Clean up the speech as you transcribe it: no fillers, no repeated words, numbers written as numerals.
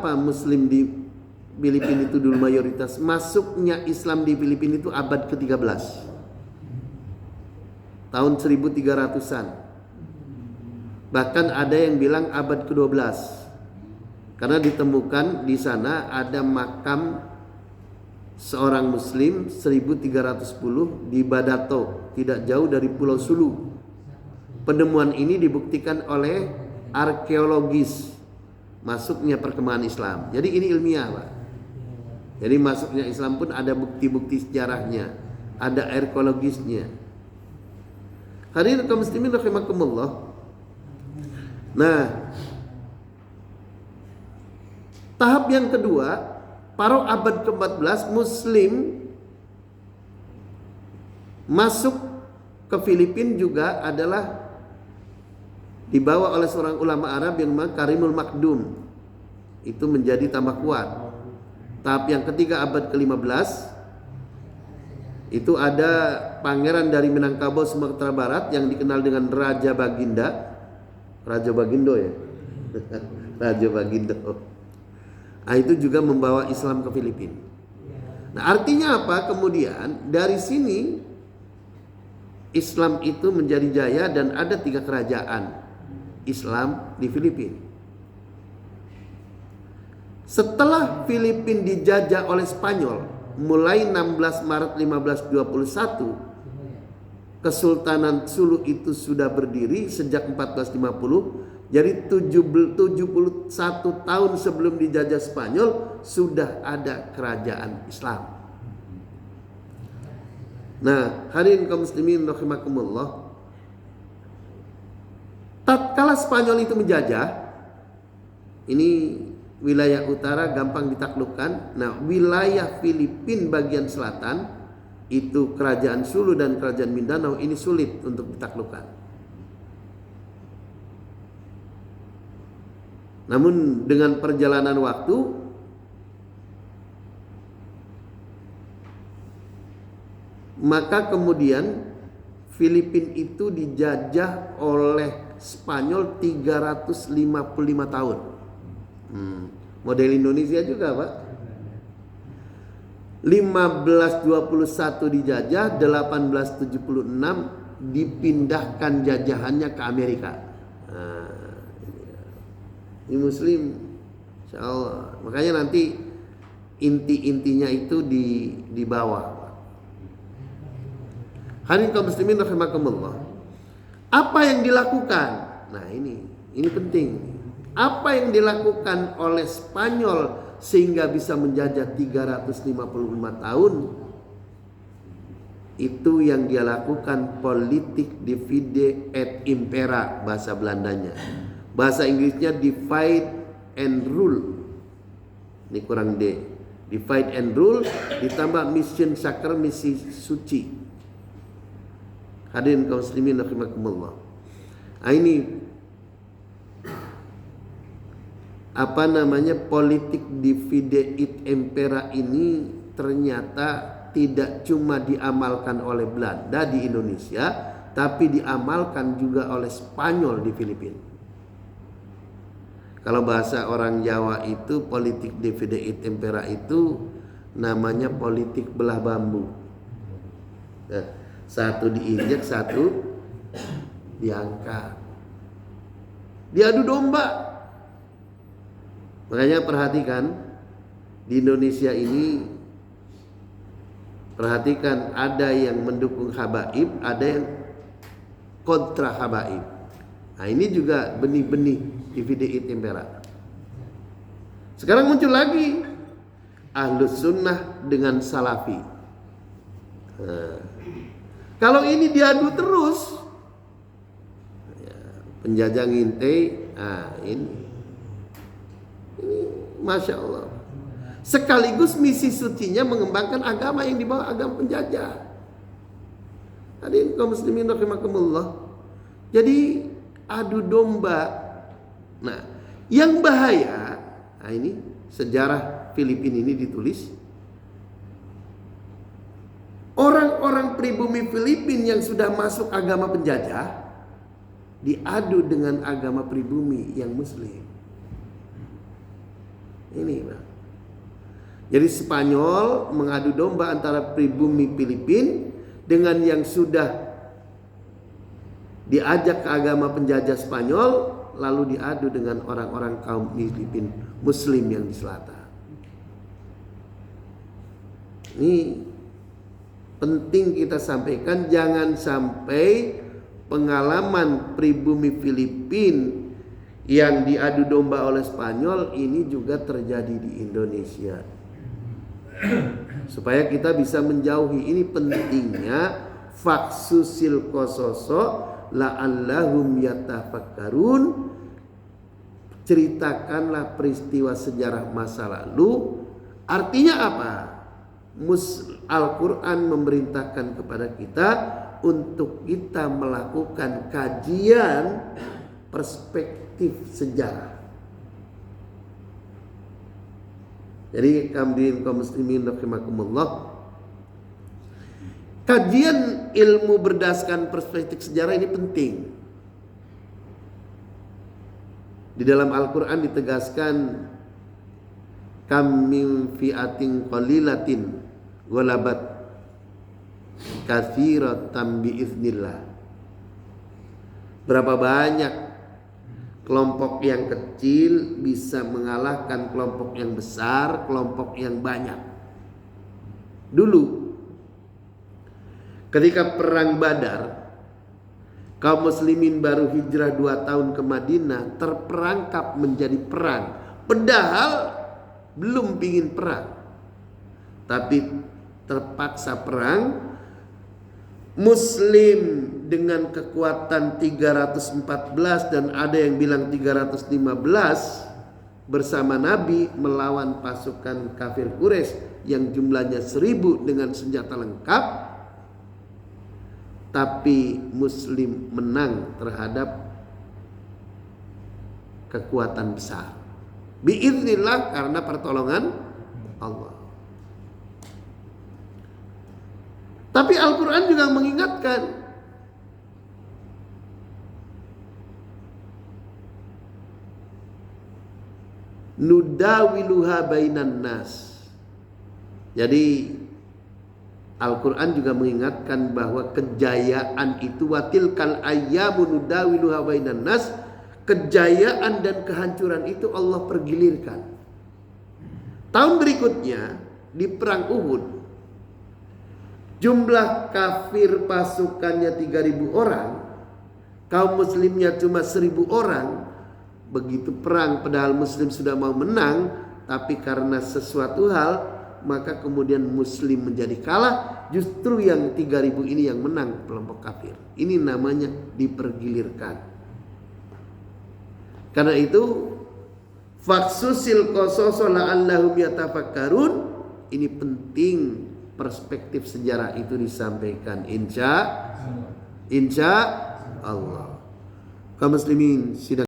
kenapa Muslim di Filipina itu dulu mayoritas? Masuknya Islam di Filipina itu abad ke-13, tahun 1300-an. Bahkan ada yang bilang abad ke-12, karena ditemukan di sana ada makam seorang Muslim 1310 di Badato, tidak jauh dari Pulau Sulu. Penemuan ini dibuktikan oleh arkeologis masuknya perkembangan Islam. Jadi ini ilmiah, Pak. Jadi masuknya Islam pun ada bukti-bukti sejarahnya, ada arkeologisnya. Hadirin kaum muslimin rahimakumullah. Nah, tahap yang kedua, pada abad ke-14 Muslim masuk ke Filipina juga adalah dibawa oleh seorang ulama Arab yang bernama Karimul Makdum. Itu menjadi tambah kuat. Tahap yang ketiga abad ke-15 itu ada pangeran dari Minangkabau Sumatera Barat yang dikenal dengan Raja Baginda. Raja Bagindo ya. Raja Bagindo. Nah, itu juga membawa Islam ke Filipina. Nah, artinya apa? Kemudian dari sini Islam itu menjadi jaya dan ada 3 kerajaan Islam di Filipina. Setelah Filipina dijajah oleh Spanyol mulai 16 Maret 1521, Kesultanan Sulu itu sudah berdiri sejak 1450. Jadi 71 tahun sebelum dijajah Spanyol sudah ada kerajaan Islam. Nah, hadirin kaum muslimin rahimakumullah, tatkala Spanyol itu menjajah, ini wilayah utara gampang ditaklukkan. Nah, wilayah Filipina bagian selatan itu kerajaan Sulu dan kerajaan Mindanao ini sulit untuk ditaklukkan. Namun dengan perjalanan waktu maka kemudian Filipina itu dijajah oleh Spanyol 355 tahun. Model Indonesia juga, Pak. 1521 dijajah, 1876 dipindahkan jajahannya ke Amerika. Ini Muslim, insya Allah. Makanya nanti inti-intinya itu di bawah. Hadirin kaum muslimin rahimakumullah. Apa yang dilakukan? Nah, ini penting. Apa yang dilakukan oleh Spanyol sehingga bisa menjajah 355 tahun? Itu yang dia lakukan politik divide et impera, bahasa Belandanya. Bahasa Inggrisnya divide and rule. Ini kurang D. Divide and rule ditambah mission sacra, misi suci. Hadirin kaum muslimin rahimakumullah. Ini politik divide et impera ini ternyata tidak cuma diamalkan oleh Belanda di Indonesia, tapi diamalkan juga oleh Spanyol di Filipina. Kalau bahasa orang Jawa itu politik divide et impera itu namanya politik belah bambu. Nah, satu diinjak, satu diangkat. Diadu domba. Makanya perhatikan di Indonesia ini, perhatikan ada yang mendukung habaib, ada yang kontra habaib. Nah, ini juga benih-benih divide et impera. Sekarang muncul lagi Ahlus Sunnah dengan Salafi. Kalau ini diadu terus, penjajah ngintai, ini Masya Allah. Sekaligus misi sucinya mengembangkan agama yang dibawa agama penjajah. Hadirin kaum muslimin rahimakumullah. Jadi adu domba. Nah, yang bahaya, ini sejarah Filipina ini ditulis. Orang-orang pribumi Filipina yang sudah masuk agama penjajah diadu dengan agama pribumi yang Muslim. Ini Pak. Jadi Spanyol mengadu domba antara pribumi Filipina dengan yang sudah diajak ke agama penjajah Spanyol, lalu diadu dengan orang-orang kaum Filipina Muslim yang di selatan. Ini penting kita sampaikan, jangan sampai pengalaman pribumi Filipina yang diadu domba oleh Spanyol ini juga terjadi di Indonesia. Supaya kita bisa menjauhi, ini pentingnya faksusil kososo la'allahum yatafakkarun. Ceritakanlah peristiwa sejarah masa lalu. Artinya apa? Al-Quran memerintahkan kepada kita untuk kita melakukan kajian perspektif sejarah. Jadi kaum muslimin rahimakumullah, kajian ilmu berdasarkan perspektif sejarah ini penting. Di dalam Al-Quran ditegaskan, kam min fi'atin qalilatin ghalabat katsiratan biiznillah. Berapa banyak kelompok yang kecil bisa mengalahkan kelompok yang besar, kelompok yang banyak. Dulu ketika perang Badar, kaum muslimin baru hijrah 2 tahun ke Madinah, terperangkap menjadi perang. Padahal belum pingin perang, tapi terpaksa perang. Muslim dengan kekuatan 314 dan ada yang bilang 315 bersama Nabi melawan pasukan kafir Quraisy yang jumlahnya 1000 dengan senjata lengkap. Tapi Muslim menang terhadap kekuatan besar. Biiznillah, karena pertolongan Allah. Tapi Al-Quran juga mengingatkan, nudawiluha bainan nas. Jadi Al-Quran juga mengingatkan bahwa kejayaan itu, watilkal ayyamu nudawiluha bainan nas, kejayaan dan kehancuran itu Allah pergilirkan. Tahun berikutnya di perang Uhud, jumlah kafir pasukannya 3.000 orang, kaum muslimnya cuma 1.000 orang. Begitu perang padahal muslim sudah mau menang, tapi karena sesuatu hal maka kemudian muslim menjadi kalah. Justru yang 3.000 ini yang menang, kelompok kafir. Ini namanya dipergilirkan. Karena itu faksusil qososo la'allahum yatafakkarun. Ini penting perspektif sejarah itu disampaikan, insya Allah. Kaum muslimin sidang